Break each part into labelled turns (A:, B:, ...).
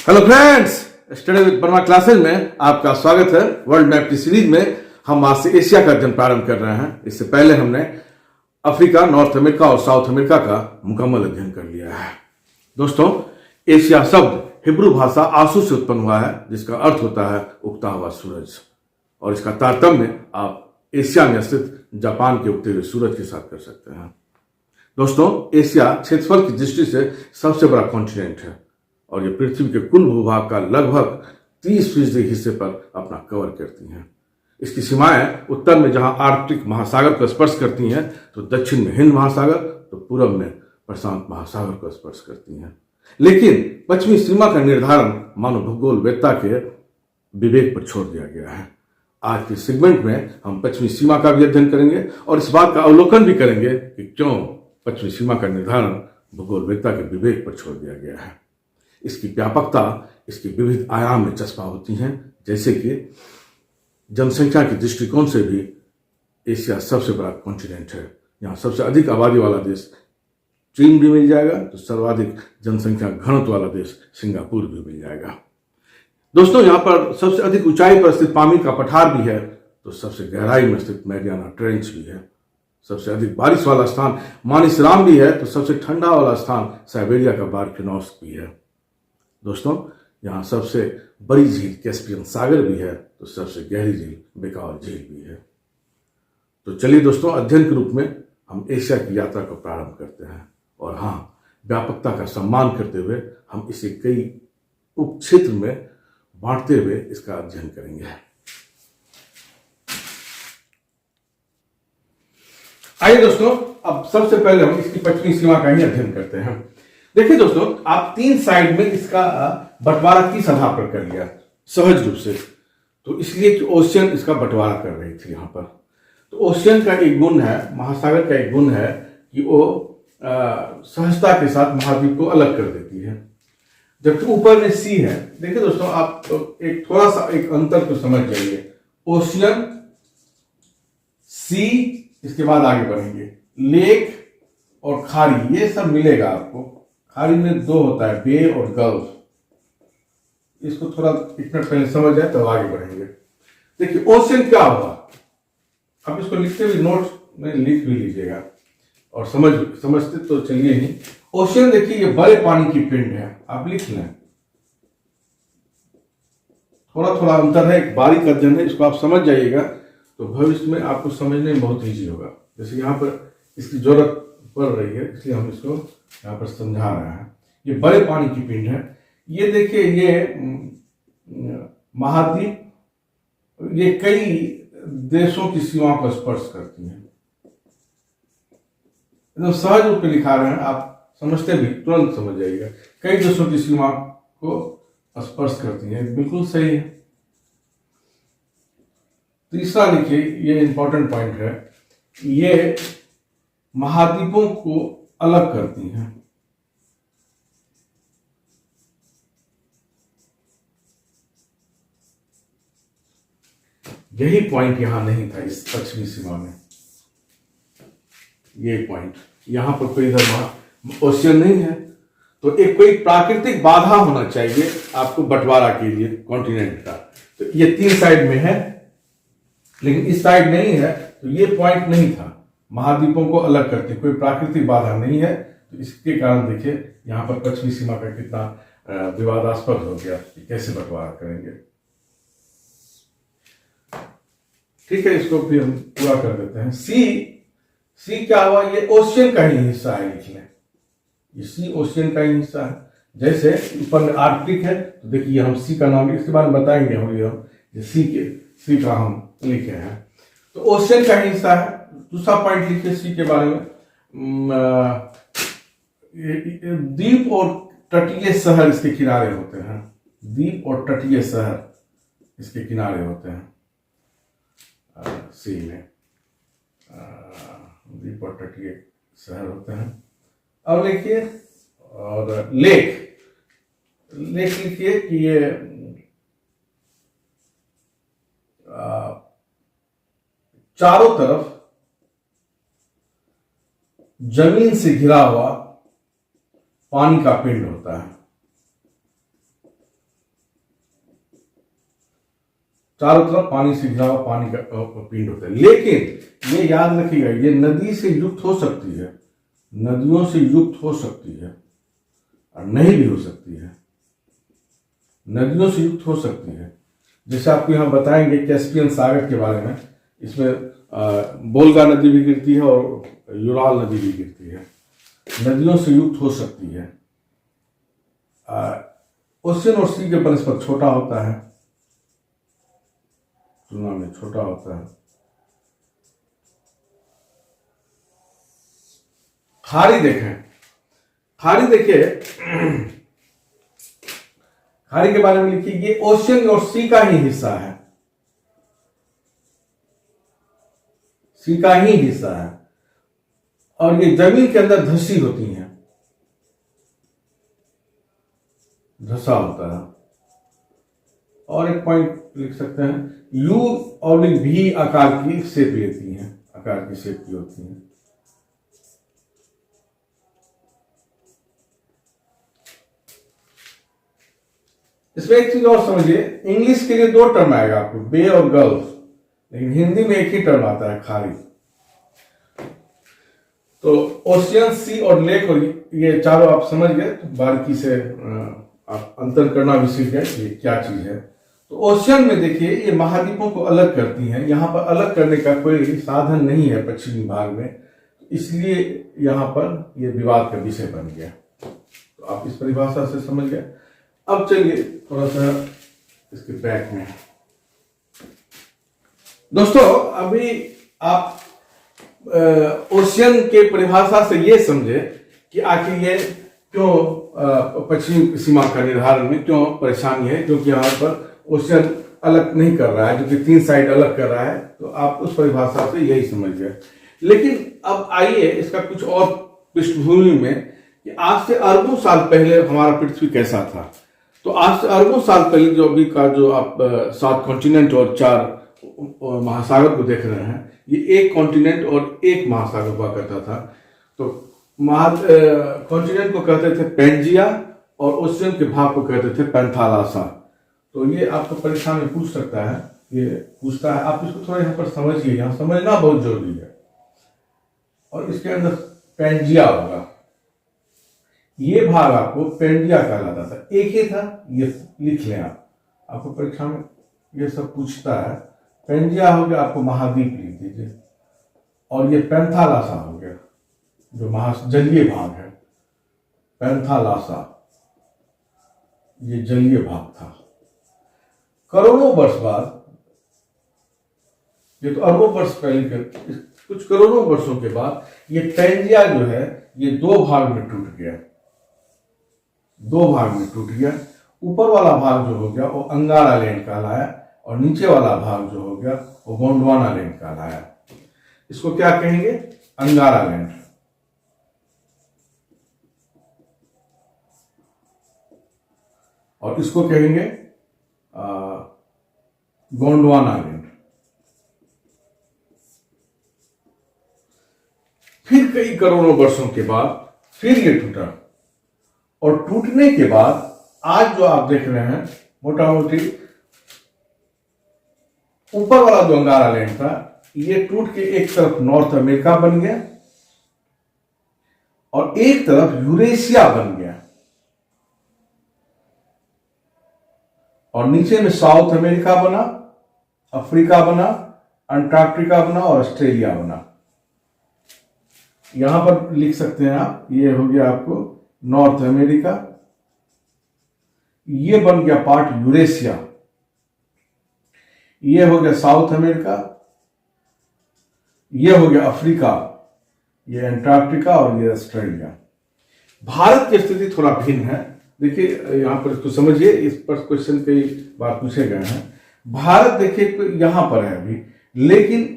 A: Hello friends, study with Verma classes में आपका स्वागत है। वर्ल्ड मैप की सीरीज में हम आज से एशिया का अध्ययन प्रारंभ कर रहे हैं। इससे पहले हमने अफ्रीका, नॉर्थ अमेरिका और साउथ अमेरिका का मुकम्मल अध्ययन कर लिया है। दोस्तों, एशिया शब्द हिब्रू भाषा आसू से उत्पन्न हुआ है, जिसका अर्थ होता है उगता हुआ सूरज, और इसका तारतम्य आप एशिया में स्थित जापान के उगते हुए सूरज के साथ कर सकते हैं। दोस्तों, एशिया क्षेत्रफल की दृष्टि से सबसे बड़ा कॉन्टिनेंट है और ये पृथ्वी के कुल भूभाग का लगभग 30% हिस्से पर अपना कवर करती हैं। इसकी सीमाएं उत्तर में जहां आर्कटिक महासागर को स्पर्श करती हैं, तो दक्षिण में हिंद महासागर, तो पूर्व में प्रशांत महासागर को स्पर्श करती हैं। लेकिन पश्चिमी सीमा का निर्धारण मानव भूगोलवेत्ता के विवेक पर छोड़ दिया गया है। आज के सेगमेंट में हम पश्चिमी सीमा का भी अध्ययन करेंगे और इस बात का अवलोकन भी करेंगे कि क्यों पश्चिमी सीमा का निर्धारण भूगोलवेत्ता के विवेक पर छोड़ दिया गया है। इसकी व्यापकता इसके विविध आयाम में चस्पा होती हैं, जैसे कि जनसंख्या के दृष्टिकोण से भी एशिया सबसे बड़ा कॉन्टिनेंट है। यहाँ सबसे अधिक आबादी वाला देश चीन भी मिल जाएगा, तो सर्वाधिक जनसंख्या घनत्व वाला देश सिंगापुर भी मिल जाएगा। दोस्तों, यहाँ पर सबसे अधिक ऊंचाई पर स्थित पामीर का पठार भी है, तो सबसे गहराई में स्थित मैरियाना ट्रेंच भी है। सबसे अधिक बारिश वाला स्थान मानिसराम भी है, तो सबसे ठंडा वाला स्थान साइबेरिया का बारखिनोस्क भी है। दोस्तों, यहाँ सबसे बड़ी झील कैस्पियन सागर भी है, तो सबसे गहरी झील बेकावर झील भी है। तो चलिए दोस्तों, अध्ययन के रूप में हम एशिया की यात्रा को प्रारंभ करते हैं और हाँ, व्यापकता का सम्मान करते हुए हम इसे कई उपक्षेत्र में बांटते हुए इसका अध्ययन करेंगे। आइए दोस्तों, अब सबसे पहले हम इसकी पश्चिमी सीमा का ही अध्ययन करते हैं। देखिए दोस्तों, आप तीन साइड में इसका बंटवारा किस आधार पर कर लिया सहज रूप से, तो इसलिए कि ओशियन इसका बंटवारा कर रही थी यहाँ पर। तो ओशियन का एक गुण है, महासागर का एक गुण है कि वो सहजता के साथ महाद्वीप को अलग कर देती है, जबकि ऊपर में सी है। देखिए दोस्तों, आप एक थोड़ा सा एक अंतर को समझ जाइए। ओशियन, सी, इसके बाद आगे बढ़ेंगे लेक और खाड़ी, ये सब मिलेगा आपको। खाड़ी में दो होता है, बे और गल्फ। इसको थोड़ा इतना पहले समझ जाए तो आगे बढ़ेंगे। देखिए ओशियन क्या होगा, आप इसको लिखते हुए नोट्स में लिख भी लीजिएगा और समझते तो चलिए ही। ओशियन देखिए, ये बड़े पानी की पिंड है, आप लिख लें। थोड़ा थोड़ा अंतर है, एक बारीक अध्ययन है, इसको आप समझ जाइएगा तो भविष्य में आपको समझने में बहुत ईजी होगा। जैसे यहाँ पर इसकी जरूरत पड़ रही है, इसलिए हम इसको यहाँ पर समझा रहे हैं। ये बड़े पानी की पिंड है। ये देखिए, ये महाद्वीप, ये कई देशों की सीमा को स्पर्श करती है। एकदम सहज रूप में लिखा रहे हैं, आप समझते भी तुरंत समझ जाइएगा। कई देशों की सीमा को स्पर्श करती है, बिल्कुल सही है। तीसरा लिखिए, ये इंपॉर्टेंट पॉइंट है, ये महाद्वीपों को अलग करती हैं। यही पॉइंट यहां नहीं था इस पश्चिमी सीमा में। ये पॉइंट यहां पर कोई इधर ओशियन नहीं है, तो एक कोई प्राकृतिक बाधा होना चाहिए आपको बंटवारा के लिए कॉन्टिनेंट का। तो ये तीन साइड में है, लेकिन इस साइड नहीं है, तो ये पॉइंट नहीं था। महाद्वीपों को अलग करती कोई प्राकृतिक बाधा नहीं है, तो इसके कारण देखिए यहां पर पश्चिमी सीमा का कितना विवादास्पद हो गया कि कैसे बंटवारा करेंगे। ठीक है, इसको भी हम पूरा कर देते हैं। सी क्या हुआ, ये ओशियन का ही हिस्सा है, लिख लें। ये सी ओशियन का ही हिस्सा है। जैसे ऊपर में आर्कटिक है, तो देखिए हम सी का नाम, इसके बारे में बताएंगे हम सी का हम लिखे हैं, तो ओशियन का ही हिस्सा है। दूसरा पॉइंट लिखिए सी के बारे में, द्वीप और तटीय शहर इसके किनारे होते हैं। द्वीप और तटीय शहर इसके किनारे होते हैं सी में, द्वीप और तटीय शहर होते हैं। अब लिखिए, और लेक लिखिए कि ये चारों तरफ जमीन से घिरा हुआ पानी का पिंड होता है। चारों तरफ पानी से घिरा हुआ पानी का पिंड होता है। लेकिन ये याद रखिएगा, ये नदी से युक्त हो सकती है, नदियों से युक्त हो सकती है और नहीं भी हो सकती है। नदियों से युक्त हो सकती है, जैसे आपको यहाँ बताएंगे कैस्पियन सागर के बारे में। इसमें बोल्गा नदी भी गिरती है और यूराल नदी भी गिरती है। नदियों से युक्त हो सकती है। ओशियन और सी के बनस्पत छोटा होता है, तुलना में छोटा होता है। खाड़ी देखें, खाड़ी देखिए, खाड़ी के बारे में लिखिए, ये ओशियन और सी का ही हिस्सा है, सी का ही हिस्सा है और ये जमीन के अंदर धसी होती हैं, धसा होता है। और एक पॉइंट लिख सकते हैं, यू और भी आकार की शेप लेती हैं, आकार की शेप की होती हैं। इसमें एक चीज और समझिए, इंग्लिश के लिए दो टर्म आएगा आपको, बे और गल्फ, लेकिन हिंदी में एक ही टर्म आता है, खाड़ी। तो ओशियन, सी और लेक, और ये चारों आप समझ गए, तो बारीकी से आप अंतर करना भी सीख गए ये क्या चीज है। तो ओशियन में देखिए, ये महाद्वीपों को अलग करती हैं। यहाँ पर अलग करने का कोई साधन नहीं है पश्चिमी भाग में, इसलिए यहाँ पर ये विवाद का विषय बन गया। तो आप इस परिभाषा से समझ गए। अब चलिए थोड़ा सा इसके बैक में, दोस्तों अभी आप ओशियन के परिभाषा से ये समझे कि आखिर ये क्यों पश्चिमी सीमा का निर्धारण में क्यों परेशानी है, क्योंकि यहाँ पर ओशियन अलग नहीं कर रहा है, जो कि 3 साइड अलग कर रहा है। तो आप उस परिभाषा से यही समझ गए। लेकिन अब आइए इसका कुछ और पृष्ठभूमि में, कि आज से अरबों साल पहले हमारा पृथ्वी कैसा था। तो आज से अरबों साल पहले जो अभी का जो आप 7 कॉन्टिनेंट और 4 महासागर को देख रहे हैं, ये एक कॉन्टिनेंट और एक महासागर हुआ करता था। तो कॉन्टिनेंट को कहते थे पेंजिया और ओशियन के भाग को कहते थे पैंथालासा। तो ये आपको परीक्षा में पूछ सकता है, ये पूछता है, आप इसको थोड़ा यहाँ पर समझिए, यहाँ समझना बहुत जरूरी है। और इसके अंदर पेंजिया होगा, ये भाग आपको पेंजिया कहलाता था, एक ही था, ये लिख लें आप, आपको परीक्षा में ये सब पूछता है। पेंजिया हो गया, आपको महाद्वीप लिख दीजिए, और ये पैंथालासा हो गया जो जलीय भाग है, पैंथालासा, ये जलीय भाग था। करोड़ों वर्ष बाद, ये तो अरबों वर्ष पहले, कुछ करोड़ों वर्षों के बाद ये पेंजिया जो है ये 2 भाग में टूट गया, 2 भाग में टूट गया। ऊपर वाला भाग जो हो गया वो अंगारा लैंड कहलाया, और नीचे वाला भाग जो हो गया वो गोंडवाना लैंड कहलाया। इसको क्या कहेंगे? अंगारा लैंड। और इसको कहेंगे गोंडवाना लैंड। फिर कई करोड़ों वर्षों के बाद फिर ये टूटा, और टूटने के बाद आज जो आप देख रहे हैं, मोटा मोटी ऊपर वाला जो अंगारा लैंड था, ये टूट के एक तरफ नॉर्थ अमेरिका बन गया और एक तरफ यूरेशिया बन गया, और नीचे में साउथ अमेरिका बना, अफ्रीका बना, अंटार्कटिका बना और ऑस्ट्रेलिया बना। यहां पर लिख सकते हैं आप, ये हो गया आपको नॉर्थ अमेरिका, ये बन गया पार्ट यूरेशिया, ये हो गया साउथ अमेरिका, ये हो गया अफ्रीका, ये अंटार्कटिका और ये ऑस्ट्रेलिया। भारत की स्थिति थोड़ा भिन्न है। देखिए यहां पर इसको समझिए, इस पर क्वेश्चन कई बार पूछे गए हैं। भारत देखिए यहां पर है अभी, लेकिन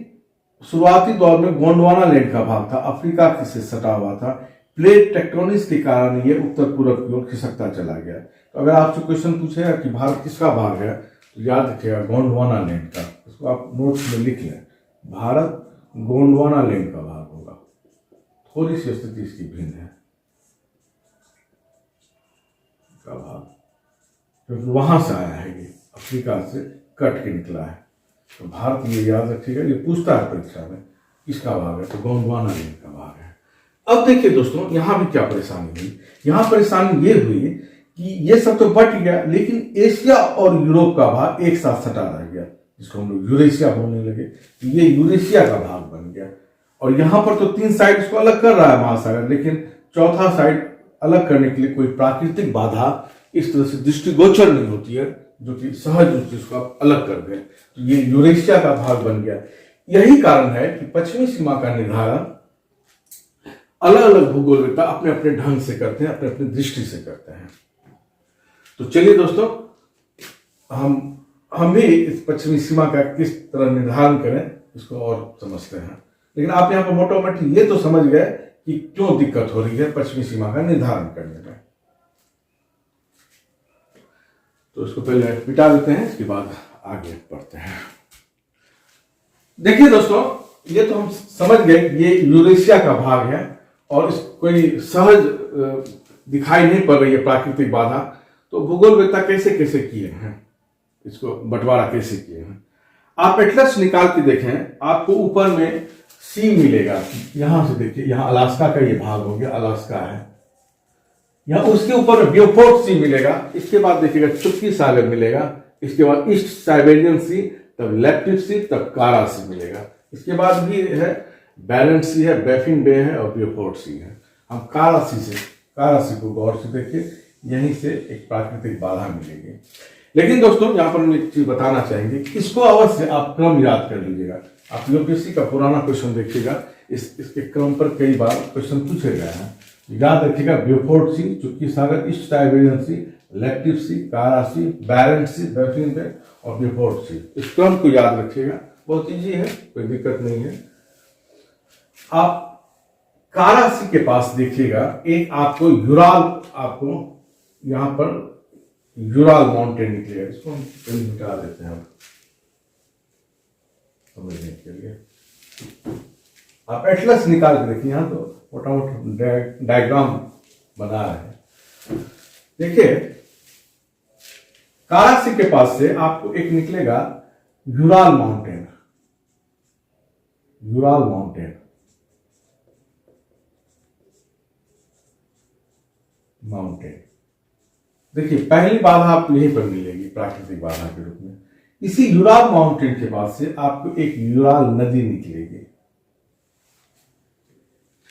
A: शुरुआती दौर में गोंडवाना लैंड का भाग था, अफ्रीका से सटा हुआ था। प्लेट टेक्टोनिक्स के कारण ये उत्तर पूर्व की ओर खिसकता चला गया। तो अगर आपसे क्वेश्चन पूछेगा कि भारत किसका भाग है, तो याद रखिएगा गोंडवाना लैंड का। इसको आप नोट्स में लिख लें, भारत गोंडवाना लैंड का भाग होगा। थोड़ी सी स्थिति इसकी भिन्न है का भाग, क्योंकि वहां से आया है ये, अफ्रीका से कट के निकला है। तो भारत ये याद रखिएगा, ये पूछता है परीक्षा में किसका भाग है, तो गोंडवाना रेंज का भाग है। अब देखिए दोस्तों, यहाँ भी क्या परेशानी हुई। यहाँ परेशानी ये हुई कि ये सब तो बट गया, लेकिन एशिया और यूरोप का भाग एक साथ सटा रह गया, जिसको हम लोग यूरेशिया बोलने लगे। तो ये यूरेशिया का भाग बन गया। और यहाँ पर तो 3 साइड इसको अलग कर रहा है महासागर, लेकिन चौथा साइड अलग करने के लिए कोई प्राकृतिक बाधा इस तरह से दृष्टिगोचर नहीं होती है, जो कि सहज रूप से इसको आप अलग कर दें। तो ये यूरेशिया का भाग बन गया। यही कारण है कि पश्चिमी सीमा का निर्धारण अलग अलग भूगोलवेत्ता अपने अपने ढंग से करते हैं, अपने अपने दृष्टि से करते हैं। तो चलिए दोस्तों, हम भी इस पश्चिमी सीमा का किस तरह निर्धारण करें इसको और समझते हैं। लेकिन आप यहाँ पर मोटा मोटी ये तो समझ गए कि क्यों दिक्कत हो रही है पश्चिमी सीमा का निर्धारण करने में। तो इसको पहले मिटा देते हैं, इसके बाद आगे बढ़ते हैं। देखिए दोस्तों, ये तो हम समझ गए ये यूरेशिया का भाग है और इस कोई सहज दिखाई नहीं पड़ रही है प्राकृतिक बाधा। तो भूगोलवेत्ता कैसे कैसे किए हैं, इसको बंटवारा कैसे किए हैं। आप एटलस निकाल के देखें, आपको ऊपर में सी मिलेगा। यहां से देखिए, यहां अलास्का का ये भाग हो गया, अलास्का है। यहां उसके ऊपर ब्यूफोर्ट सी मिलेगा। इसके बाद देखिएगा चुप्पी सागर मिलेगा। इसके बाद ईस्ट साइबेरियन सी, तब लेप्टिव सी, तब कारा सी मिलेगा। इसके बाद भी है बैरेंट सी है, बैफिन बे है और ब्यूफोर्ट सी है। हम कारा सी को गौर से देखिए, यहीं से एक प्राकृतिक बाधा मिलेगी। लेकिन दोस्तों, यहाँ पर हम एक चीज बताना चाहेंगे, इसको अवश्य आप क्रम याद कर लीजिएगा। आप यूपीएससी का पुराना क्वेश्चन देखिएगा, इसके क्रम पर कई बार क्वेश्चन पूछे गए हैं। याद रखिएगा, ब्यूफोर्ट सी, चुप्पी सागर, ईस्ट साइबेरियन सी, लेप्टिव सी, कारा सी, बैरेंट सी, बैफिन बे और ब्यूफोर्ट सी। इस क्रम को याद रखिएगा, बहुत ईजी है, कोई दिक्कत नहीं है। आप कारा सी के पास देखिएगा, एक आपको यहां पर यूराल माउंटेन निकलेगा। इसको हम कहीं मिटा देते हैं समझने के लिए। आप एटलस निकाल के देखिए, यहां तो मोटा मोटा डायग्राम बना है। देखिए, कारासी के पास से आपको एक निकलेगा यूराल माउंटेन। देखिए, पहली बाधा आपको यहीं पर मिलेगी प्राकृतिक बाधा के रूप में। इसी यूराल माउंटेन के बाद से आपको एक यूराल नदी निकलेगी।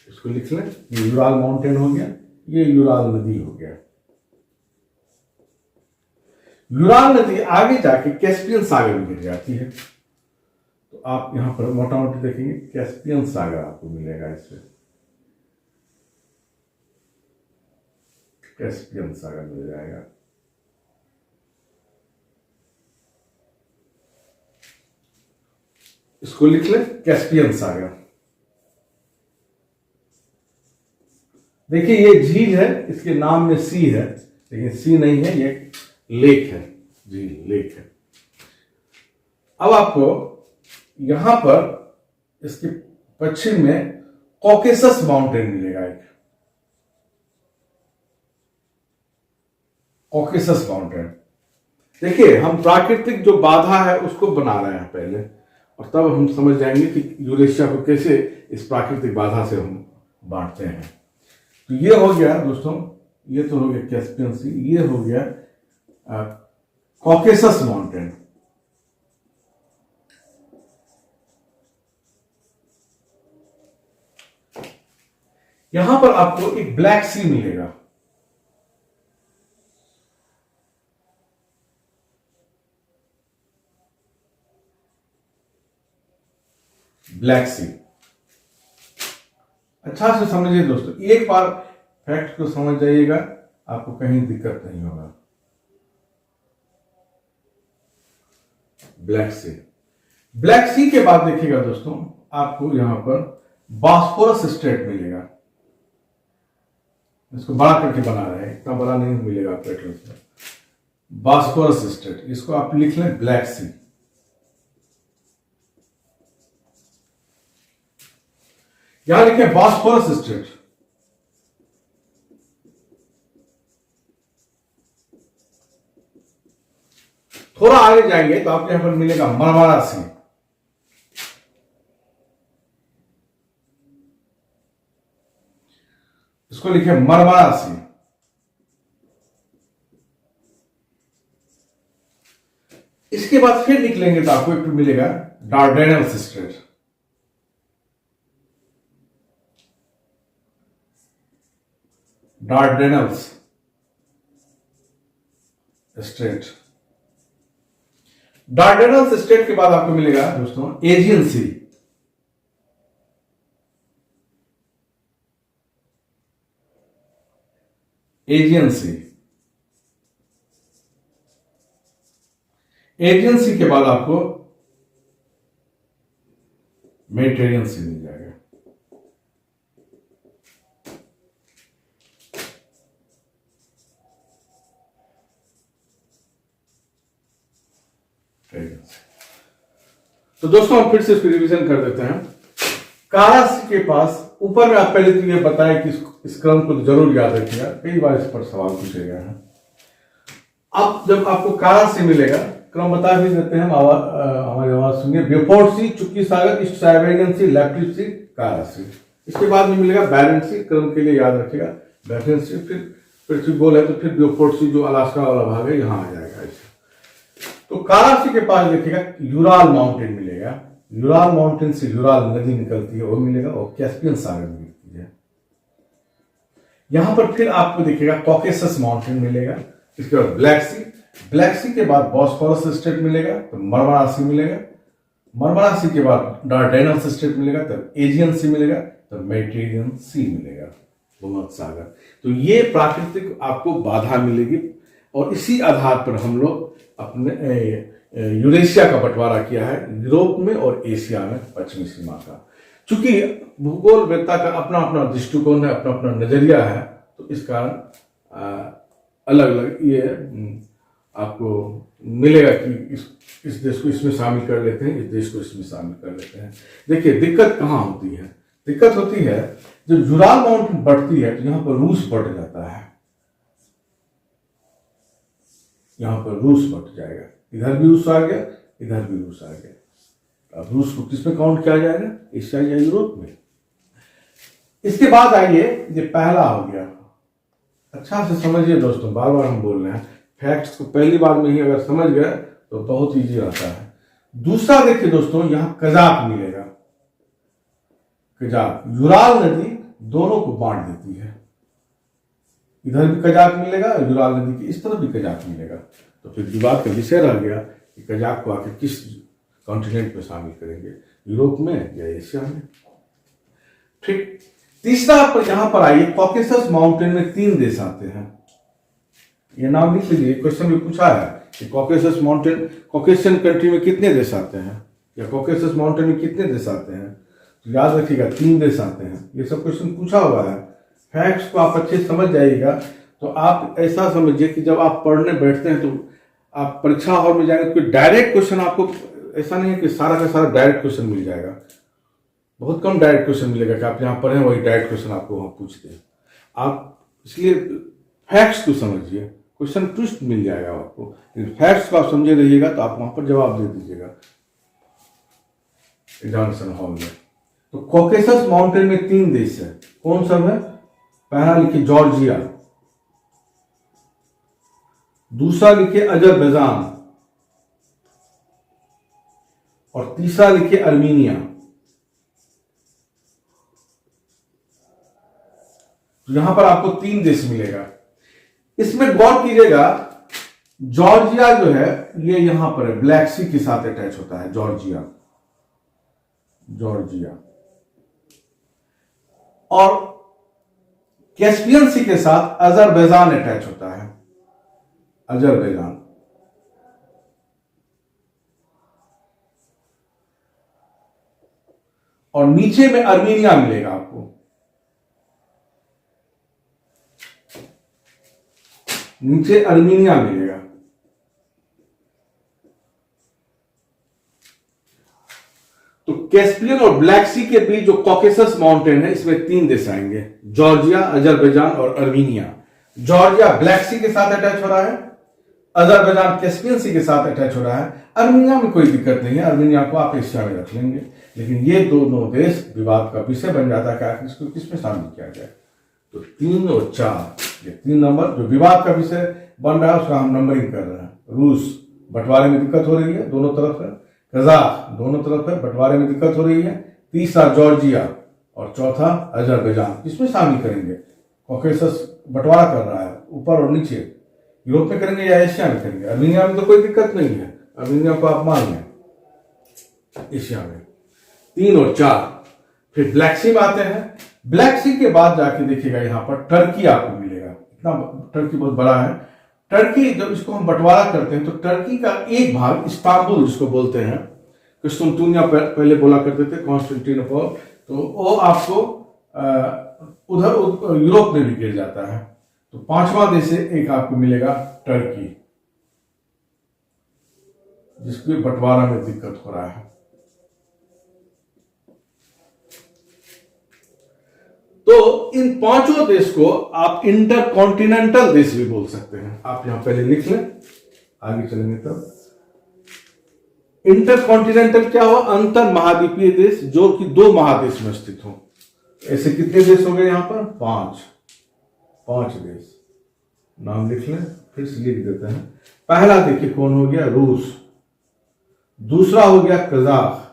A: इसको लिख लें, ये यूराल माउंटेन हो गया, ये यूराल नदी हो गया। यूराल नदी आगे जाके कैस्पियन सागर में गिर जाती है। तो आप यहां पर मोटा मोटी देखेंगे, कैस्पियन सागर आपको मिलेगा। इससे कैस्पियन सागर मिल जाएगा। इसको लिख लें, कैस्पियन सागर। देखिए, ये झील है, इसके नाम में सी है, लेकिन सी नहीं है, ये लेक है, झील लेक है। अब आपको यहां पर इसके पश्चिम में कॉकेसस माउंटेन मिलेगा। एक कॉकेसस माउंटेन। देखिए, हम प्राकृतिक जो बाधा है उसको बना रहे हैं पहले, और तब हम समझ जाएंगे कि यूरेशिया को कैसे इस प्राकृतिक बाधा से हम बांटते हैं। तो ये हो गया दोस्तों, ये तो हो गया कैस्पियन सी, ये हो गया कॉकेसस माउंटेन। यहां पर आपको एक ब्लैक सी मिलेगा। ब्लैक सी अच्छा से समझिए दोस्तों, एक बार फैक्ट को समझ जाइएगा, आपको कहीं दिक्कत नहीं होगा। ब्लैक सी के बाद देखिएगा दोस्तों, आपको यहां पर बॉस्फोरस स्ट्रेट मिलेगा। इसको बड़ा करके बना रहे हैं, इतना बड़ा नहीं मिलेगा आपको एटलस में। बॉस्फोरस स्ट्रेट, इसको आप लिख लें ब्लैक सी। यहां लिखे बॉस्फोरस स्ट्रेट। थोड़ा आगे जाएंगे तो आपको यहां पर मिलेगा मरमरा सी। इसको लिखे मरमरा सी। इसके बाद फिर निकलेंगे तो आपको एक मिलेगा डार्डेनल्स स्ट्रेट। डार्डेनल्स स्ट्रेट। डार्डेनल्स स्ट्रेट के बाद आपको मिलेगा दोस्तों एजियन सी। एजियन सी। एजियन सी के बाद आपको मेडिटेरियन सी मिल जाएगा। तो दोस्तों हम फिर से इसको रिवीजन कर देते हैं। कारा सी के पास ऊपर में आप पहले तो ये बताया कि इस क्रम को जरूर याद रखिएगा, कई बार इस पर सवाल पूछे गए हैं। अब जब आपको कारा सी मिलेगा, क्रम बता भी देते हैं, हमारी आवाज सुनिए। बेफोर्ड सी, चुक्की सागर, ईस्ट साइबेरियन सी, लेफ्टिव सी, कारा सी। इसके बाद में मिलेगा बैरेंट सी, क्रम के लिए याद रखिएगा। बैरेंट सी, फिर पृथ्वी गोल है तो फिर बेफोर्ड सी जो अलास्का वाला भाग है यहां आ जाएगा इसे। तो कारा सी के पास देखिएगा यूराल माउंटेन मिलेगा। यूराल माउंटेन से यूराल नदी निकलती है वो मिलेगा, और कैस्पियन सागर मिलती है। यहां पर फिर आपको देखिएगा कॉकेसस माउंटेन मिलेगा। इसके बाद ब्लैक सी, ब्लैक सी के बाद बॉस्फोरस स्ट्रेट मिलेगा, तो मरमरा सी मिलेगा। मरमरा सी के बाद डार्डेनल्स स्ट्रेट मिलेगा, तब एजियन सी मिलेगा, तब मेडिटेरियन सी मिलेगा, भूमध्य सागर। तो ये प्राकृतिक आपको बाधा मिलेगी, और इसी आधार पर हम लोग अपने यूरेशिया का बंटवारा किया है, यूरोप में और एशिया में पश्चिमी सीमा का। चूंकि भूगोलवेत्ता का अपना अपना दृष्टिकोण है, अपना अपना नजरिया है, तो इस कारण अलग अलग ये आपको मिलेगा कि इस देश को इसमें शामिल कर लेते हैं, इस देश को इसमें शामिल कर लेते हैं। देखिए दिक्कत कहाँ होती है? दिक्कत होती है जब यूराल माउंटेन बढ़ती है तो यहां पर रूस बढ़ जाता है, यहां पर रूस बढ़ जाएगा। इधर भी रूस आ गया, इधर भी रूस आ गया। अब रूस को किसमें काउंट किया जाएगा? एशिया या यूरोप में। इसके बाद आइए, ये पहला हो गया। अच्छा से समझिए दोस्तों, बार बार हम बोल रहे हैं, फैक्ट्स को पहली बार में ही अगर समझ गए तो बहुत इजी रहता है। दूसरा देखिए दोस्तों, यहां कजाक मिलेगा। कजाक, यूराल नदी दोनों को बांट देती है। इधर भी कजाक मिलेगा, यूराल नदी की इस तरफ भी कजाक मिलेगा। तो फिर विवाद का विषय रह गया कि कजाक को आकर किस कॉन्टिनेंट में शामिल करेंगे, यूरोप में या एशिया में। ठीक, तीसरा पर यहां पर आइए, कॉकेसस माउंटेन में 3 देश आते हैं। ये नाम लिख लीजिए, क्वेश्चन में पूछा है कि कॉकेसस माउंटेन, कॉकेशियन कंट्री में कितने देश आते हैं, या कॉकेसस माउंटेन में कितने देश आते हैं? तो याद रखिएगा 3 देश आते हैं। ये सब क्वेश्चन पूछा हुआ है। फैक्ट्स को आप अच्छे समझ जाइएगा तो आप ऐसा समझिए कि जब आप पढ़ने बैठते हैं तो आप परीक्षा हॉल में जाएंगे, कोई डायरेक्ट क्वेश्चन आपको, ऐसा नहीं है कि सारा का सारा डायरेक्ट क्वेश्चन मिल जाएगा। बहुत कम डायरेक्ट क्वेश्चन मिलेगा कि आप यहाँ पढ़ें वही डायरेक्ट क्वेश्चन आपको वहां पूछते हैं। आप इसलिए फैक्ट्स को समझिए, क्वेश्चन ट्विस्ट मिल जाएगा आपको, लेकिन फैक्ट्स को आप समझे रहिएगा तो आप वहां पर जवाब दे दीजिएगा एग्जामिनेशन हॉल में। तो कॉकेसस माउंटेन में 3 देश है, कौन सब है? पहला लिखिए जॉर्जिया, दूसरा लिखिए अजरबैजान, और तीसरा लिखिए अर्मीनिया। तो यहां पर आपको 3 देश मिलेगा। इसमें गौर कीजिएगा, जॉर्जिया जो है ये यहां पर है, ब्लैक सी के साथ अटैच होता है जॉर्जिया, जॉर्जिया, और कैस्पियन सी के साथ अजरबैजान अटैच होता है, अजरबैजान। और नीचे में अर्मीनिया मिलेगा आपको, नीचे अर्मीनिया मिलेगा। तो कैस्पियन और ब्लैक सी के बीच जो कॉकेसस माउंटेन है, इसमें 3 देश आएंगे, जॉर्जिया, अजरबैजान और अर्मीनिया। जॉर्जिया ब्लैक सी के साथ अटैच हो रहा है, अजरबैजान कैस्पियन सी के साथ अटैच हो रहा है। अर्मीनिया में कोई दिक्कत नहीं है, अर्मीनिया को आप एशिया में रख लेंगे, लेकिन ये दोनों देश विवाद का विषय बन जाता है कि आखिर इसको किसमें शामिल किया जाए। तो 3 और 4 ये 3 नंबर जो विवाद का विषय बन रहा है उसका हम नंबरिंग कर रहे हैं। रूस बंटवारे में दिक्कत हो रही है, दोनों तरफ है। कजाक दोनों तरफ है, बंटवारे में दिक्कत हो रही है। तीसरा जॉर्जिया और चौथा अजरबैजान किसमें शामिल करेंगे। कॉकेसस बंटवारा कर रहा है ऊपर और नीचे, यूरोप में करेंगे या एशिया में करेंगे। अर्मीनिया में तो कोई दिक्कत नहीं है, अर्मीनिया को आप मान लें एशिया में। 3 और 4 फिर ब्लैक सी में आते हैं। ब्लैक सी के बाद जाके देखिएगा यहाँ पर टर्की आपको मिलेगा। इतना टर्की बहुत बड़ा है। टर्की जब इसको हम बंटवारा करते हैं तो टर्की का एक भाग इस्तांबुल जिसको बोलते हैं, कुस्तुनतुनिया पहले बोला करते थे, कॉन्स्टेंटिनोपल, तो वो आपको उधर यूरोप में भी गिर जाता है। तो 5वां देश से एक आपको मिलेगा टर्की, जिसके बंटवारा में दिक्कत हो रहा है। तो इन 5 देश को आप इंटरकॉन्टिनेंटल देश भी बोल सकते हैं। आप यहां पहले लिख लें, आगे चलेंगे तब। इंटरकॉन्टिनेंटल क्या हुआ, अंतर महाद्वीपीय देश जो कि 2 महादेश में स्थित हो। ऐसे कितने देश हो गए यहां पर, 5 देश। नाम लिख लें, फिर से लिख देते हैं। पहला देखिए कौन हो गया, रूस। दूसरा हो गया कजाक।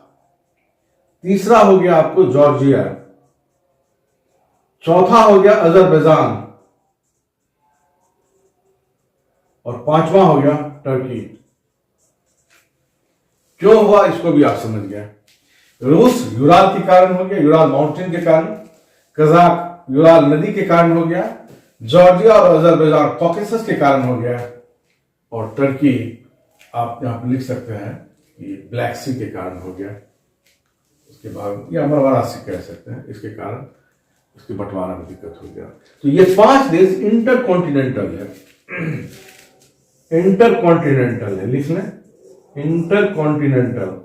A: तीसरा हो गया आपको जॉर्जिया। चौथा हो गया अजरबैजान और 5वां हो गया टर्की। क्यों हुआ इसको भी आप समझ गए। रूस यूराल के कारण हो गया, यूराल माउंटेन के कारण। कजाक यूराल नदी के कारण हो गया। जॉर्जिया और अजरबैजान कॉकेसस के कारण हो गया। और टर्की आप यहां पर लिख सकते हैं कि ब्लैक सी के कारण हो गया। उसके बाद या मरवारा सी कह सकते हैं, इसके कारण उसके बंटवारा में दिक्कत हो गया। तो ये 5 देश इंटरकॉन्टिनेंटल है। इंटरकॉन्टिनेंटल है, लिख लें इंटरकॉन्टिनेंटल।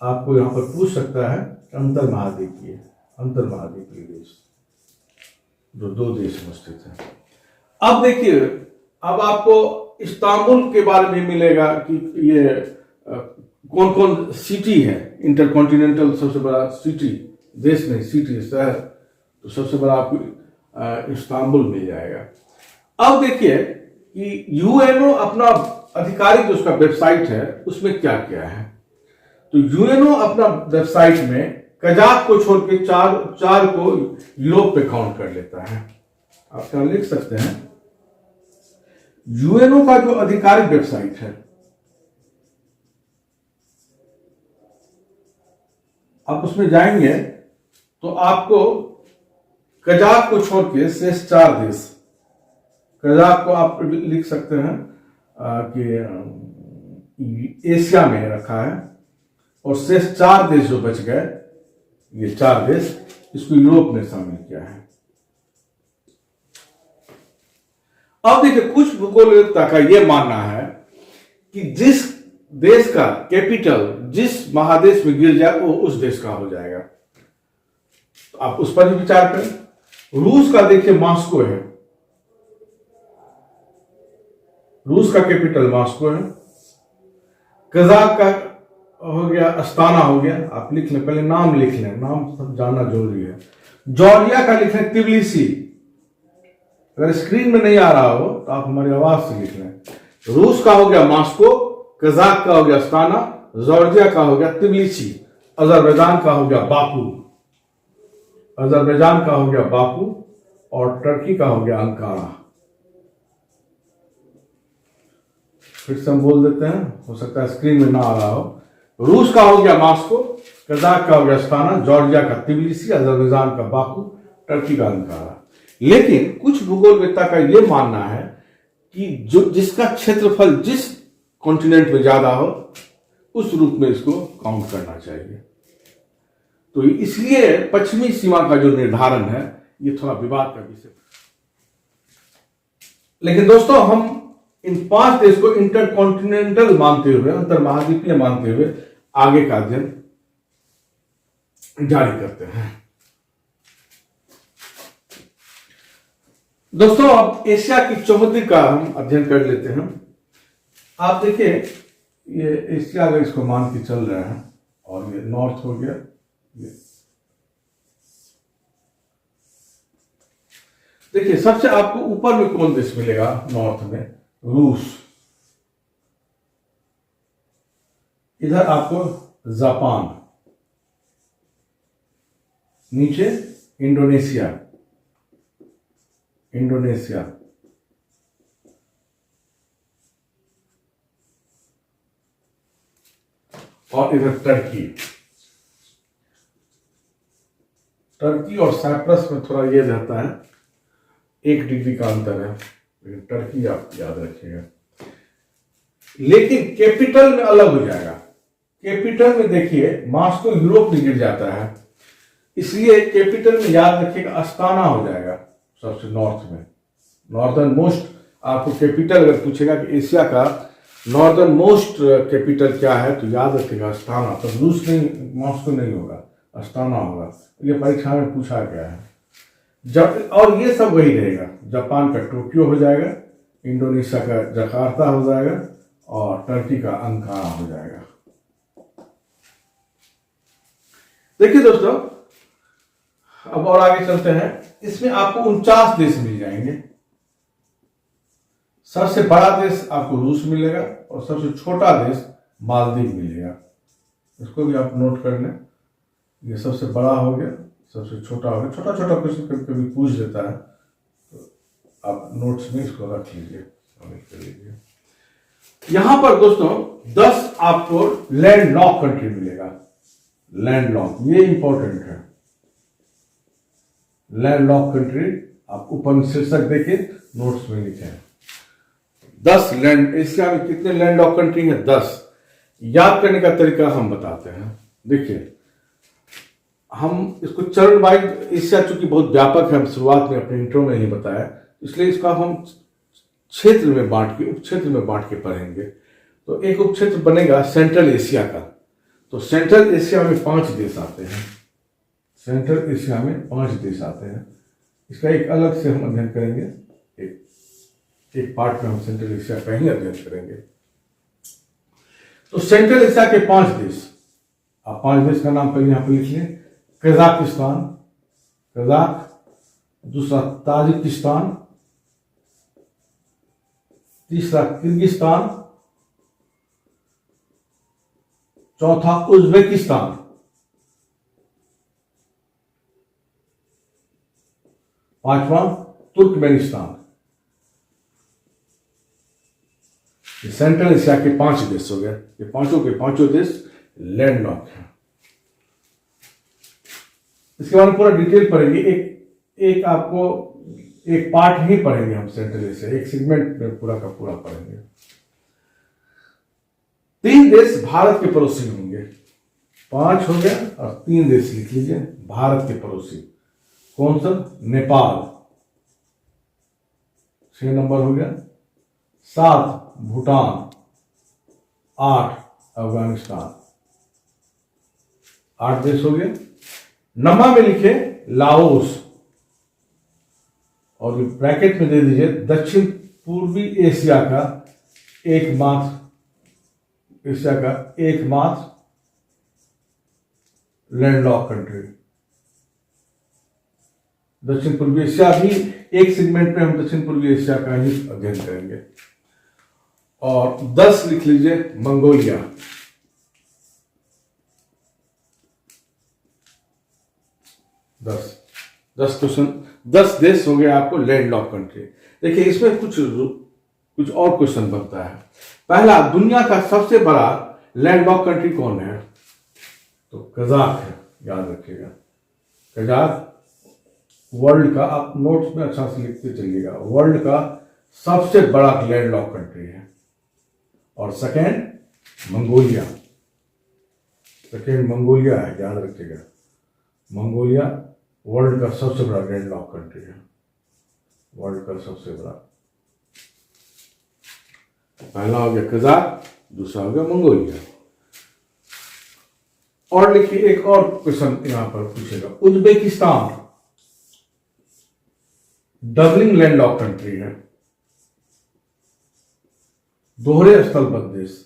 A: आपको यहां पर पूछ सकता है अंतर महाद्वीपीय देश, जो 2 देश में स्थित है। अब देखिए, अब आपको इस्तांबुल के बारे में मिलेगा कि ये कौन कौन सिटी है। इंटरकॉन्टिनेंटल सबसे बड़ा सिटी, देश नहीं सिटी, शहर, तो सबसे बड़ा आपको इस्तांबुल मिल जाएगा। अब देखिए कि यूएनओ अपना आधिकारिक जो उसका वेबसाइट है उसमें क्या क्या है। तो यूएनओ अपना वेबसाइट में कजाक को छोड़ के चार को यूरोप पे काउंट कर लेता है। आप क्या लिख सकते हैं, यूएनओ का जो आधिकारिक वेबसाइट है, आप उसमें जाएंगे तो आपको कजाक को छोड़ के शेष 4 देश, कजाक को आप लिख सकते हैं कि एशिया में रखा है, और शेष 4 देश जो बच गए, ये 4 देश, इसको यूरोप में शामिल किया है। अब देखिए, कुछ भूगोलविदता का यह मानना है कि जिस देश का कैपिटल जिस महादेश में गिर जाए वो उस देश का हो जाएगा। तो आप उस पर भी विचार करें। रूस का देखिए मॉस्को है, रूस का कैपिटल मॉस्को है। कजाक का हो गया अस्ताना हो गया, आप लिख लें, पहले नाम लिख लें, नाम सब जानना जरूरी है। जॉर्जिया का लिख लें तिबिलिसी, अगर स्क्रीन में नहीं आ रहा हो तो आप हमारी आवाज से लिख लें। रूस का हो गया मॉस्को, कजाक का हो गया अस्ताना, जॉर्जिया का हो गया तिबिलिसी, अजरबैजान का हो गया बाकू, अजरबैजान का हो गया बाकू, और टर्की का हो गया अंकारा। फिर से हम बोल देते हैं, हो सकता है स्क्रीन में ना आ रहा हो। रूस का हो गया मॉस्को, कजाक का हो गया अस्ताना, जॉर्जिया का तिबिलिसी, अजरबैजान का बाकू, टर्की का अंकारा। लेकिन कुछ भूगोलवेत्ता का यह मानना है कि जो जिसका क्षेत्रफल जिस कॉन्टिनेंट में ज्यादा हो उस रूप में इसको काउंट करना चाहिए। तो इसलिए पश्चिमी सीमा का जो निर्धारण है ये थोड़ा विवाद का विषय। लेकिन दोस्तों, हम इन 5 देश को इंटरकॉन्टिनेंटल मानते हुए, अंतर महाद्वीपीय मानते हुए आगे का अध्ययन जारी करते हैं। दोस्तों, अब एशिया की चौहद्दी का हम अध्ययन कर लेते हैं। आप देखिए, ये एशिया अगर इसको मान के चल रहे हैं, और ये नॉर्थ हो गया, ये देखिए सबसे आपको ऊपर में कौन देश मिलेगा? नॉर्थ में रूस, इधर आपको जापान, नीचे इंडोनेशिया, इंडोनेशिया, और इधर टर्की। टर्की और साइप्रस में थोड़ा ये रहता है, 1 डिग्री का अंतर है, लेकिन टर्की आप याद रखिएगा। लेकिन कैपिटल में अलग हो जाएगा। कैपिटल में देखिए मॉस्को यूरोप में गिर जाता है, इसलिए कैपिटल में याद रखिएगा अस्ताना हो जाएगा सबसे नॉर्थ में। नॉर्दर्न मोस्ट आपको कैपिटल अगर पूछेगा कि एशिया का नॉर्दर्न मोस्ट कैपिटल क्या है, तो याद रखिएगा अस्ताना। तो रूस नहीं, मॉस्को नहीं होगा, अस्ताना होगा। ये परीक्षा में पूछा गया है। जब और ये सब वही रहेगा। जापान का टोक्यो हो जाएगा, इंडोनेशिया का जकार्ता हो जाएगा, और टर्की का अंकारा हो जाएगा। देखिए दोस्तों, अब और आगे चलते हैं। इसमें आपको 49 देश मिल जाएंगे। सबसे बड़ा देश आपको रूस मिलेगा, और सबसे छोटा देश मालदीव मिलेगा। इसको भी आप नोट कर लें। ये सबसे बड़ा हो गया, सबसे छोटा हो गया। छोटा छोटा क्वेश्चन कभी कभी पूछ देता है, तो आप नोट्स में इसको रख लीजिए, कर लीजिए। यहां पर दोस्तों 10 आपको लैंड लॉक कंट्री मिलेगा। लैंड लॉक, ये इंपॉर्टेंट है। लैंड लॉक कंट्री आप ऊपर शीर्षक देखिए, नोट्स में लिखे हैं 10 लैंड। एशिया में कितने लैंड लॉक कंट्री है? 10। याद करने का तरीका हम बताते हैं। देखिए, हम इसको चरण वाइज, एशिया चूंकि बहुत व्यापक है, हम शुरुआत में अपने इंट्रो में ही बताया, इसलिए इसका हम क्षेत्र में बांट के, उपक्षेत्र में बांट के पढ़ेंगे। तो एक उपक्षेत्र बनेगा सेंट्रल एशिया का। तो सेंट्रल एशिया में 5 देश आते हैं। सेंट्रल एशिया में 5 देश आते हैं। इसका एक अलग से हम अध्ययन करेंगे। एक पार्ट में हम सेंट्रल एशिया का ही अध्ययन करेंगे। तो सेंट्रल एशिया के 5 देश, आप 5 देश का नाम पहले यहां पर लिख लें। कजाकिस्तान, कजाक, दूसरा ताजिकिस्तान, तीसरा किर्गिस्तान, चौथा उज्बेकिस्तान, पांचवा तुर्कमेनिस्तान। ये सेंट्रल एशिया के 5 देश हो गए। ये पांचों के पांचों देश लैंड लॉक हैं। इसके बारे में पूरा डिटेल पढ़ेंगे। एक आपको एक पार्ट ही पढ़ेंगे हम सेंट्रल एशिया, एक सेगमेंट में पूरा का पूरा पढ़ेंगे। 3 देश भारत के पड़ोसी होंगे। 5 हो गया, और 3 देश लिख लीजिए भारत के पड़ोसी। कौन सा? नेपाल, 6 नंबर हो गया। 7 भूटान, 8 अफगानिस्तान। 8 देश हो गए। नमा में लिखे लाओस, और ब्रैकेट में दे दीजिए दक्षिण पूर्वी एशिया का एकमात्र लैंड लॉक कंट्री। दक्षिण पूर्वी एशिया भी एक सेगमेंट में हम दक्षिण पूर्वी एशिया का ही अध्ययन करेंगे। और 10 लिख लीजिए मंगोलिया। 10 क्वेश्चन, 10 देश हो गए आपको लैंड लॉक कंट्री। देखिए, इसमें कुछ और क्वेश्चन बनता है। पहला, दुनिया का सबसे बड़ा लैंड लॉक कंट्री कौन है? तो कजाक है, याद रखिएगा। कजाक वर्ल्ड का, आप नोट्स में अच्छा से लिखते चलिएगा, वर्ल्ड का सबसे बड़ा लैंड लॉक कंट्री है। और सेकेंड मंगोलिया, है, याद रखिएगा। मंगोलिया वर्ल्ड का सबसे बड़ा लैंड लॉक कंट्री है। वर्ल्ड का सबसे बड़ा, पहला हो गया कजाक, दूसरा हो गया मंगोलिया। और लिखिए, एक और क्वेश्चन यहां पर पूछेगा। Uzbekistan doubling land lock country है। दोहरे स्थलबद्ध देश।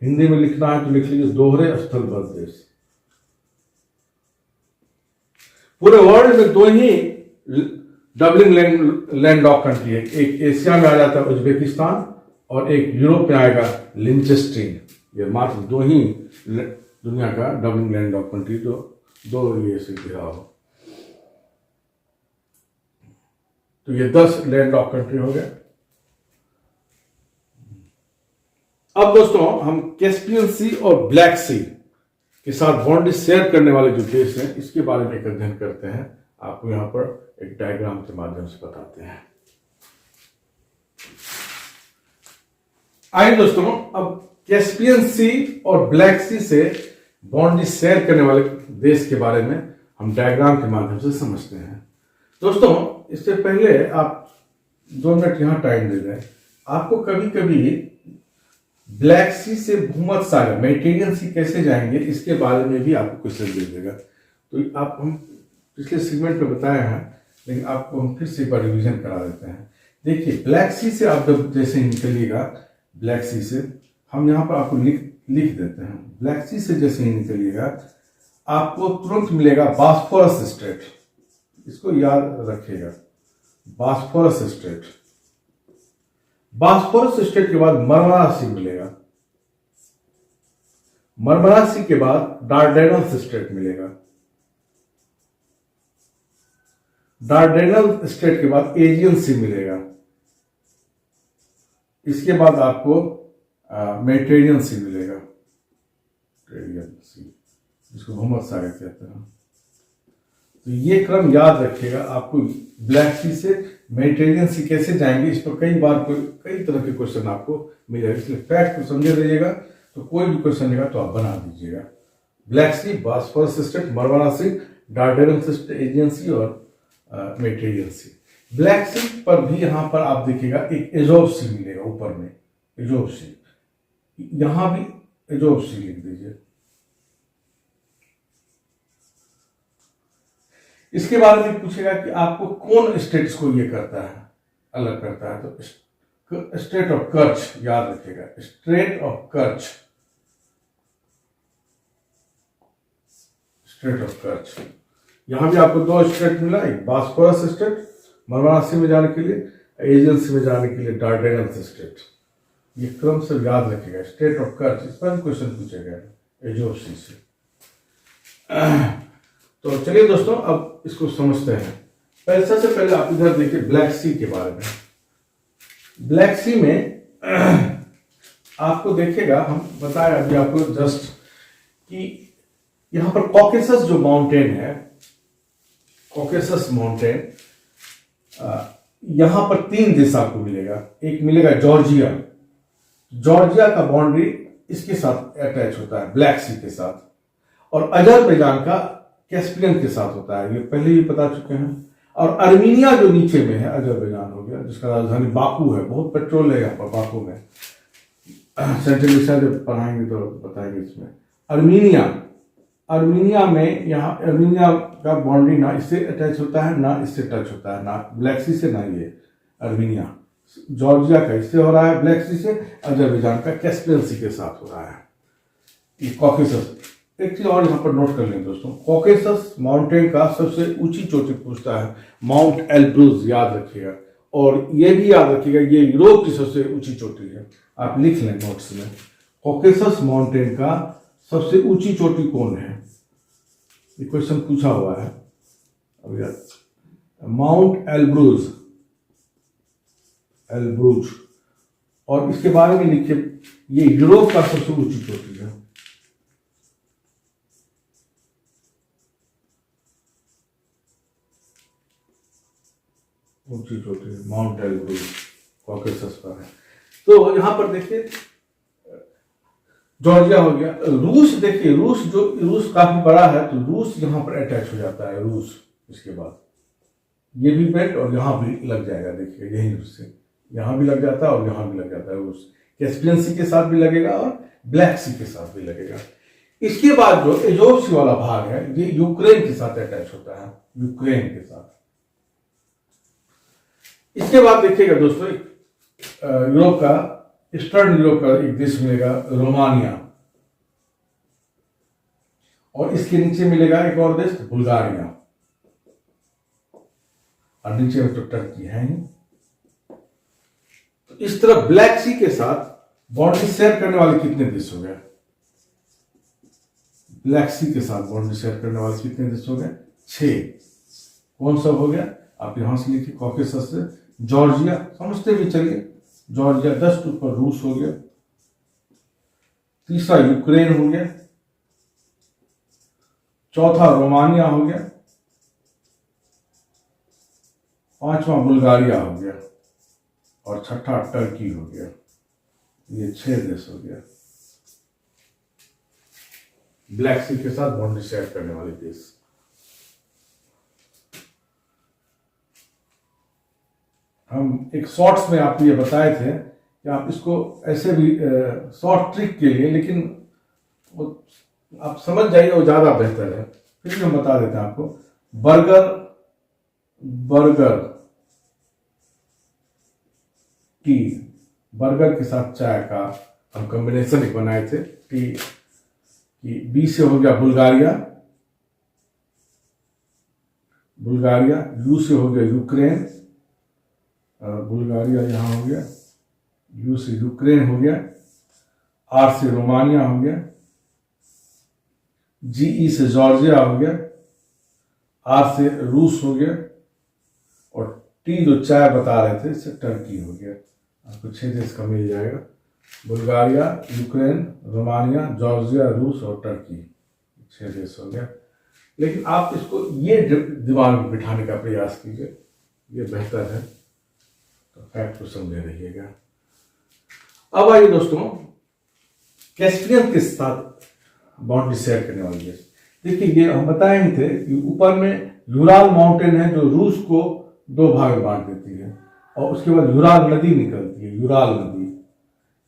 A: हिंदी में लिखना है तो लिख लीजिए दोहरे स्थलबद्ध देश। पूरे वर्ल्ड में दो ही डबलिंग लैंडलॉक कंट्री है, एक एशिया में आ जाता है उज्बेकिस्तान और एक यूरोप में आएगा लिंचेस्टीन। ये मात्र दो ही दुनिया का डबलिंग लैंडलॉक कंट्री जो दो ये से घिरा हो। तो ये 10 लैंडलॉक कंट्री हो गए। अब दोस्तों हम कैस्पियन सी और ब्लैक सी के साथ बाउंड्री शेयर करने वाले जो देश हैं इसके बारे में एक अध्ययन करते हैं। आपको यहां पर एक डायग्राम के माध्यम से बताते हैं। आइए दोस्तों, अब कैस्पियन सी और ब्लैक सी से बाउंड्री शेयर करने वाले देश के बारे में हम डायग्राम के माध्यम से समझते हैं। दोस्तों, इससे पहले आप 2 मिनट यहां टाइम दे दें। आपको कभी कभी ब्लैक सी से भूमध्य सागर मेडिटेरियन सी कैसे जाएंगे इसके बारे में भी आपको क्वेश्चन दे देगा। तो आप हम पिछले सेगमेंट में बताए हैं, लेकिन आपको हम फिर से एक बार रिविजन करा देते हैं। देखिए, ब्लैक सी से आप जब जैसे ही निकलिएगा, ब्लैक सी से हम यहाँ पर आपको लिख देते हैं। ब्लैक सी से जैसे ही निकलिएगा आपको तुरंत मिलेगा बॉस्फोरस स्ट्रेट। इसको याद रखिएगा, बॉस्फोरस स्ट्रेट। बॉस्फोरस स्ट्रेट के बाद मरमरा सी मिलेगा। मरमरा सी के बाद डार्डेनल्स स्ट्रेट मिलेगा। डार्डेनल स्ट्रेट के बाद एजियन सी मिलेगा। इसके बाद आपको मेडिटेरियन सी मिलेगा, मेडिटेरियन सी, जिसको भूमध्य सागर कहते हैं। तो ये क्रम याद रखिएगा। आपको ब्लैक सी से मेडिटेरियन सी कैसे जाएंगे, इस पर कई तरह के क्वेश्चन आपको मिलेगा। इसलिए फैक्ट को समझे रहिएगा, तो कोई भी क्वेश्चन रहेगा तो आप बना दीजिएगा। ब्लैक सी, बॉस्फोरस स्ट्रेट, मरमरा सी, डार्डेनल सी, एजियन सी और मेडिटेरियन सी। ब्लैक सी पर भी यहां पर आप देखिएगा एक एजोव सी मिलेगा ऊपर में, एजोव सी। यहां भी एजोव सी लिख दीजिए। इसके बारे में पूछेगा कि आपको कौन स्टेट्स को ये करता है, अलग करता है। तो स्टेट ऑफ कर्च याद रखिएगा, state of charge, state of charge. यहां भी आपको 2 स्टेट मिला, एक बॉस्फोरस स्टेट मरमरा सी में जाने के लिए, एजियन सी में जाने के लिए डार्डेनल्स स्टेट। ये क्रम से याद रखिएगा। स्टेट ऑफ कर्च, इस पर क्वेश्चन पूछेगा एजोव सी से। तो चलिए दोस्तों, अब इसको समझते हैं। सबसे पहले आप इधर देखिए ब्लैक सी के बारे में। ब्लैक सी में आपको देखिएगा, हम बताया अभी आपको जस्ट कि यहां पर कॉकेसस जो माउंटेन है, कॉकेसस माउंटेन, यहां पर 3 देश आपको मिलेगा। एक मिलेगा जॉर्जिया। जॉर्जिया का बाउंड्री इसके साथ अटैच होता है, ब्लैक सी के साथ। और अजरबैजान का कैस्पियन के साथ होता है, ये पहले ही बता चुके हैं। और अर्मीनिया जो नीचे में है, अजरबैजान हो गया, जिसका राजधानी बाकू है। बहुत पेट्रोल है यहाँ पर बाकू में, सेंट्रल एशिया जब पढ़ाएंगे तो बताएंगे इसमें। अर्मीनिया में, यहाँ अर्मीनिया का बाउंड्री ना इससे अटैच होता है ना इससे टच होता है, ना ब्लैक सी से ना ये अर्मीनिया। जॉर्जिया का इससे हो रहा है ब्लैक सी से, अजरबैजान का कैस्पियन सी के साथ हो रहा है। ये कॉकेसस। एक चीज और यहाँ पर नोट कर लें दोस्तों, कॉकेसस माउंटेन का सबसे ऊंची चोटी पूछता है माउंट एल्ब्रूज, याद रखिएगा। और ये भी याद रखिएगा, ये यूरोप की सबसे ऊंची चोटी है। आप लिख लें नोट्स में, कॉकेसस माउंटेन का सबसे ऊंची चोटी कौन है। ये क्वेश्चन पूछा हुआ है अब यार, माउंट एल्ब्रूज, एल्ब्रूज। और इसके बारे में लिखिए, ये यूरोप का सबसे ऊंची चोटी है। ऊंची चोटी है माउंट एल्ब्रूज, कॉकेसस पर है। तो यहां पर देखिए जॉर्जिया हो गया। रूस देखिए, रूस काफी बड़ा है, तो रूस यहां पर अटैच हो जाता है, रूस। इसके बाद ये भी बेल्ट और यहां भी लग जाएगा, देखिए यही से यहां भी लग जाता है और यहां भी लग जाता है। रूस कैस्पियन सी के साथ भी लगेगा और ब्लैक सी के साथ भी लगेगा। इसके बाद जो एजोव सी वाला भाग है, ये यूक्रेन के साथ अटैच होता है, यूक्रेन के साथ। इसके बाद देखिएगा दोस्तों, यूरोप का, ईस्टर्न यूरोप का एक देश मिलेगा रोमानिया, और इसके नीचे मिलेगा एक और देश बुल्गारिया, और नीचे में तो टर्की है ही। तो इस तरह ब्लैक सी के साथ बाउंड्री शेयर करने वाले कितने देश हो गए? ब्लैक सी के साथ बाउंड्री शेयर करने वाले कितने देश हो गए? 6। कौन सा हो गया? आप यहां से लिखिए, कॉकेसस से जॉर्जिया, समझते भी चलिए, जॉर्जिया 10 ऊपर रूस हो गया, तीसरा यूक्रेन हो गया, चौथा रोमानिया हो गया, पांचवा बुल्गारिया हो गया, और छठा टर्की हो गया। ये 6 देश हो गया ब्लैक सी के साथ बाउंड्री शेयर करने वाले देश। हम एक शॉर्ट्स में आपको ये बताए थे कि आप इसको ऐसे भी शॉर्ट ट्रिक के लिए, लेकिन वो आप समझ जाइए, वो ज्यादा बेहतर है। फिर भी हम बता देते हैं आपको। बर्गर टी, बर्गर के साथ चाय का हम कॉम्बिनेशन एक बनाए थे। टी की बी से हो गया बुल्गारिया, यू से हो गया यूक्रेन, बुल्गारिया यहाँ हो गया, यू से यूक्रेन हो गया, आर से रोमानिया हो गया, जीई से जॉर्जिया हो गया, आर से रूस हो गया, और टी जो चाय बता रहे थे इससे टर्की हो गया। आपको 6 देश का मिल जाएगा, बुल्गारिया, यूक्रेन, रोमानिया, जॉर्जिया, रूस और टर्की, 6 देश हो गया। लेकिन आप इसको ये दिमाग में बिठाने का प्रयास कीजिए, ये बेहतर है, तो फैक्ट को समझे रहिएगा। अब आइए दोस्तों, कैस्पियन के साथ बाउंड्री शेयर करने वाले देश। देखिए, ये हम बताए ही थे कि ऊपर में यूराल माउंटेन है जो रूस को 2 भाग में बांट देती है, और उसके बाद यूराल नदी निकलती है, यूराल नदी,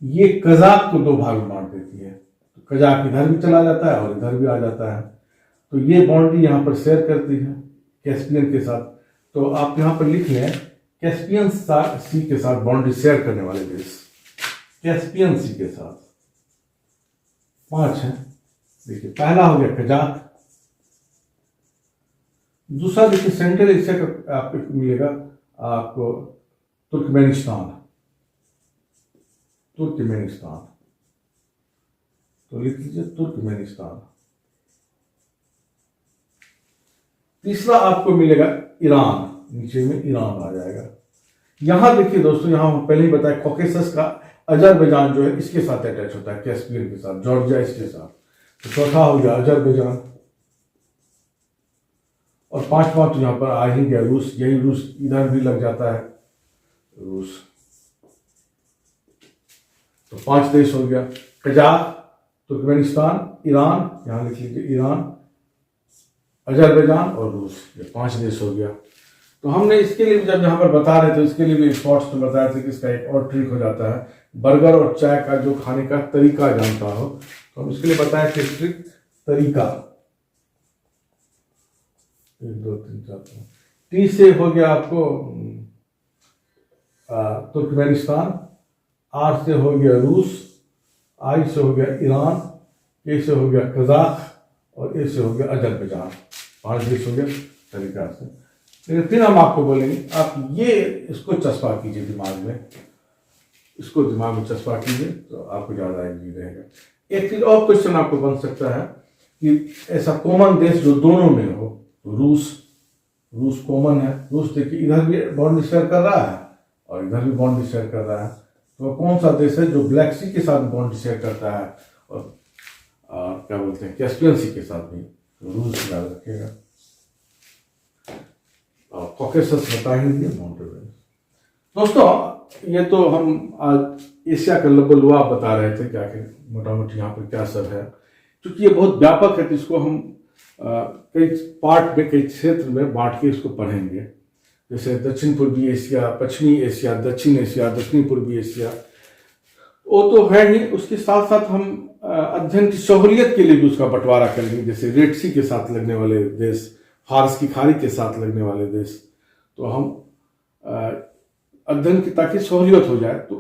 A: ये कजाक को 2 भाग में बांट देती है। तो कजाक इधर भी चला जाता है और इधर भी आ जाता है। तो ये बाउंड्री यहाँ पर शेयर करती है कैस्पियन के साथ। तो आप यहाँ पर लिख लें, कैस्पियन सी के साथ बाउंड्री शेयर करने वाले देश, कैस्पियन सी के साथ 5 हैं। देखिए, पहला हो गया कजाक, दूसरा देखिए सेंट्रल एशिया का आपको मिलेगा, आपको तुर्कमेनिस्तान, तो लिख लीजिए तुर्कमेनिस्तान। तीसरा आपको मिलेगा ईरान, नीचे में ईरान आ जाएगा। यहां देखिए दोस्तों, यहां हम पहले ही बताया कॉकेसस का अजरबैजान जो है इसके साथ अटैच होता है, कैस्पियन के साथ, जॉर्जिया इसके साथ। तो चौथा हो गया अजरबैजान, और 5वां तो यहां पर आ ही गया रूस। यही रूस इधर भी लग जाता है, रूस। तो 5 देश हो गया, कजाक, तुर्कमेनिस्तान, ईरान, यहां लिख लीजिए ईरान, अजरबैजान और रूस, ये 5 देश हो गया। तो हमने इसके लिए जब यहाँ पर बता रहे थे, इसके लिए भी शॉर्ट्स में बताए थे कि इसका एक और ट्रिक हो जाता है, बर्गर और चाय का जो खाने का तरीका जानता हो, तो हम इसके लिए बताए थे ट्रिक, तरीका। 1 2 3 4 टी से हो गया आपको तुर्कमेनिस्तान, आर से हो गया रूस, आई से हो गया ईरान, ए से हो गया कजाक, और ए से हो गया अजरबैजान। 5 देश हो गया तरीका से। लेकिन फिर हम आपको बोलेंगे, आप ये इसको चस्पा कीजिए दिमाग में, इसको दिमाग में चस्पा कीजिए, तो आपको ज़्यादा इजी रहेगा। एक चीज और क्वेश्चन आपको बन सकता है कि ऐसा कॉमन देश जो दोनों में हो, तो रूस कॉमन है। रूस देखिए इधर भी बाउंड्री शेयर कर रहा है और इधर भी बाउंड्री शेयर कर रहा है। तो कौन सा देश है जो ब्लैक सी के साथ बाउंड्री शेयर करता है और क्या बोलते हैं कैस्पियन सी के साथ भी? तो रूस याद रखिएगा। कॉकेसस बता ही दिए, माउंटेन रेंज। दोस्तों ये तो हम आज एशिया का लबा बता रहे थे, क्या मोटा मोटी यहाँ पर क्या सब है। क्योंकि ये बहुत व्यापक है तो इसको हम कई पार्ट में, कई क्षेत्र में बांट के इसको पढ़ेंगे। जैसे दक्षिण पूर्वी एशिया, पश्चिमी एशिया, दक्षिण एशिया, दक्षिणी पूर्वी एशिया, वो तो है ही। उसके साथ साथ हम अध्ययन की सहूलियत के लिए भी उसका बंटवारा करेंगे। जैसे रेड सी के साथ लगने वाले देश, फारस की खाड़ी के साथ लगने वाले देश, तो हम अध्ययन की ताकि सहूलियत हो जाए, तो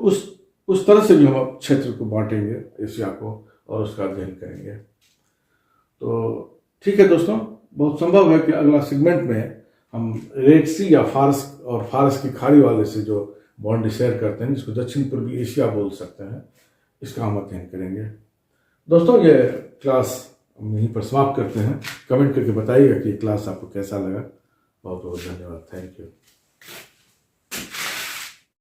A: उस तरह से भी हम क्षेत्र को बांटेंगे, एशिया को, और उसका अध्ययन करेंगे। तो ठीक है दोस्तों, बहुत संभव है कि अगला सेगमेंट में हम रेड सी या फारस की खाड़ी वाले से जो बाउंड्री शेयर करते हैं, जिसको दक्षिण पूर्वी एशिया बोल सकते हैं, इसका हम अध्ययन करेंगे। दोस्तों, ये क्लास हम यहीं पर समाप्त करते हैं। कमेंट करके बताइएगा कि क्लास आपको कैसा लगा। बहुत बहुत धन्यवाद। Thank you.